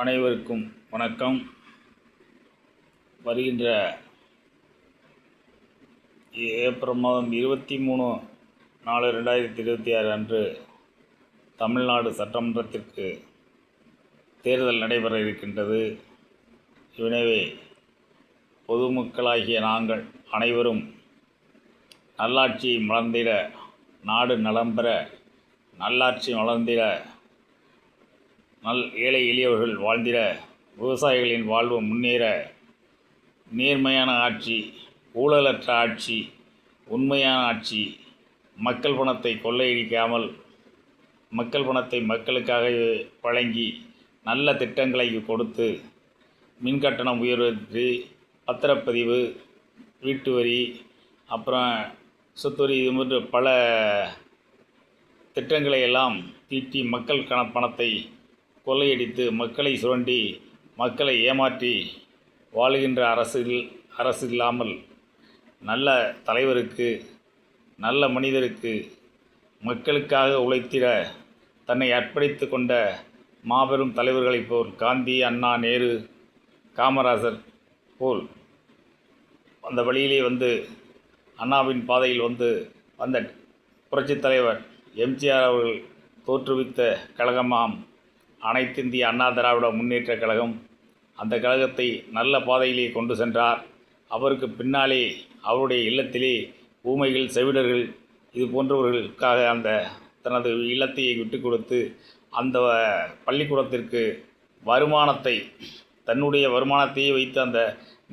அனைவருக்கும் வணக்கம். வருகின்ற ஏப்ரல் மாதம் 23/4/2026 அன்று தமிழ்நாடு சட்டமன்றத்திற்கு தேர்தல் நடைபெற இருக்கின்றது. எனவே பொதுமக்களாகிய நாங்கள் அனைவரும் நல்லாட்சி மலர்ந்திட, நாடு நலம் பெற, நல்லாட்சி மலர்ந்திட, ஏழை எளியவர்கள் வாழ்ந்திட, விவசாயிகளின் வாழ்வு முன்னேற, நேர்மையான ஆட்சி, ஊழலற்ற ஆட்சி, உண்மையான ஆட்சி, மக்கள் பணத்தை கொள்ளையடிக்காமல் மக்கள் பணத்தை மக்களுக்காக வழங்கி நல்ல திட்டங்களை கொடுத்து மின்கட்டணம் உயர்வு, பத்திரப்பதிவு, வீட்டு வரி, அப்புறம் சொத்து வரி, இது போன்ற பல திட்டங்களை எல்லாம் தீட்டி மக்கள் பணத்தை கொள்ளையடித்து மக்களை சுரண்டி மக்களை ஏமாற்றி வாழுகின்ற அரசு இல்லாமல் நல்ல தலைவருக்கு, நல்ல மனிதருக்கு, மக்களுக்காக உழைத்திட தன்னை அர்ப்பணித்து கொண்ட மாபெரும் தலைவர்களைப் போல் காந்தி, அண்ணா, நேரு, காமராஜர் போல் அந்த வழியிலே வந்து அண்ணாவின் பாதையில் வந்த புரட்சித் தலைவர் எம்ஜிஆர் அவர்கள் தோற்றுவித்த கழகமாம் அனைத்திந்திய அண்ணா திராவிட முன்னேற்ற கழகம். அந்த கழகத்தை நல்ல பாதையிலே கொண்டு சென்றார். அவருக்கு பின்னாலே அவருடைய இல்லத்திலே ஊமைகள், செவிடர்கள், இது போன்றவர்களுக்காக தனது இல்லத்தையை விட்டு கொடுத்து அந்த பள்ளிக்கூடத்திற்கு தன்னுடைய வருமானத்தையே வைத்து அந்த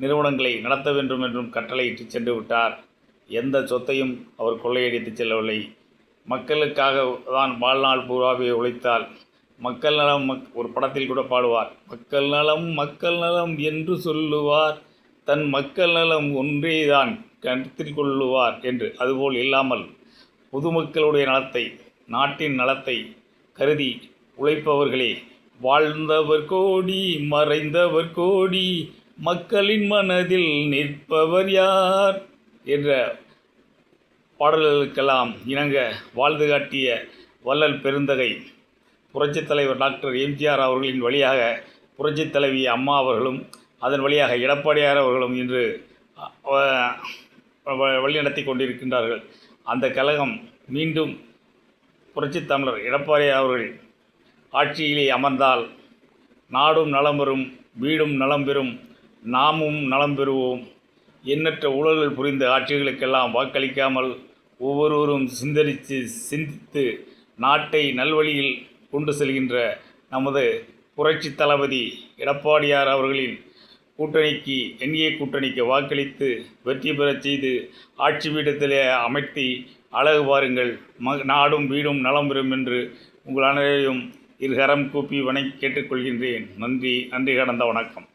நிறுவனங்களை நடத்த வேண்டும் என்றும் கட்டளையிட்டு சென்று விட்டார். எந்த சொத்தையும் அவர் கொள்ளையடித்து செல்லவில்லை. மக்களுக்காக தான் வாழ்நாள் பூராவே உழைத்தால் மக்கள் நலம், ஒரு படத்தில் கூட பாடுவார், மக்கள் நலம் மக்கள் நலம் என்று சொல்லுவார், தன் மக்கள் நலம் ஒன்றேதான் கருத்தில் கொள்ளுவார் என்று. அதுபோல் இல்லாமல் பொதுமக்களுடைய நலத்தை, நாட்டின் நலத்தை கருதி உழைப்பவர்களே, வாழ்ந்தவர் கோடி மறைந்தவர் கோடி, மக்களின் மனதில் நிற்பவர் யார் என்ற பாடல்களுக்கெல்லாம் இணங்க வாழ்ந்து காட்டிய வள்ளல் பெருந்தகை புரட்சித் தலைவர் டாக்டர் எம்ஜிஆர் அவர்களின் வழியாக புரட்சித் தலைவி அம்மா அவர்களும், அதன் வழியாக எடப்பாடியார் அவர்களும் இன்று வழிநடத்தி கொண்டிருக்கின்றார்கள். அந்த கழகம் மீண்டும் புரட்சித் தமிழர் எடப்பாடியார் அவர்கள் ஆட்சியிலே அமர்ந்தால் நாடும் நலம் பெறும், வீடும் நலம் பெறும், நாமும் நலம் பெறுவோம். எண்ணற்ற ஊழல்கள் புரிந்த ஆட்சிகளுக்கெல்லாம் வாக்களிக்காமல் ஒவ்வொருவரும் சிந்தித்து நாட்டை நல்வழியில் கொண்டு செல்கின்ற நமது புரட்சி தளபதி எடப்பாடியார் அவர்களின் என்ஏ கூட்டணிக்கு வாக்களித்து வெற்றி பெறச் செய்து ஆட்சி பீடத்திலே அமர்த்தி அழகு பாருங்கள். நாடும் வீடும் நலம் பெறும் என்று உங்கள் அனைவரையும் இருகரம் கூப்பி கேட்டுக்கொள்கின்றேன். நன்றி கடந்த வணக்கம்.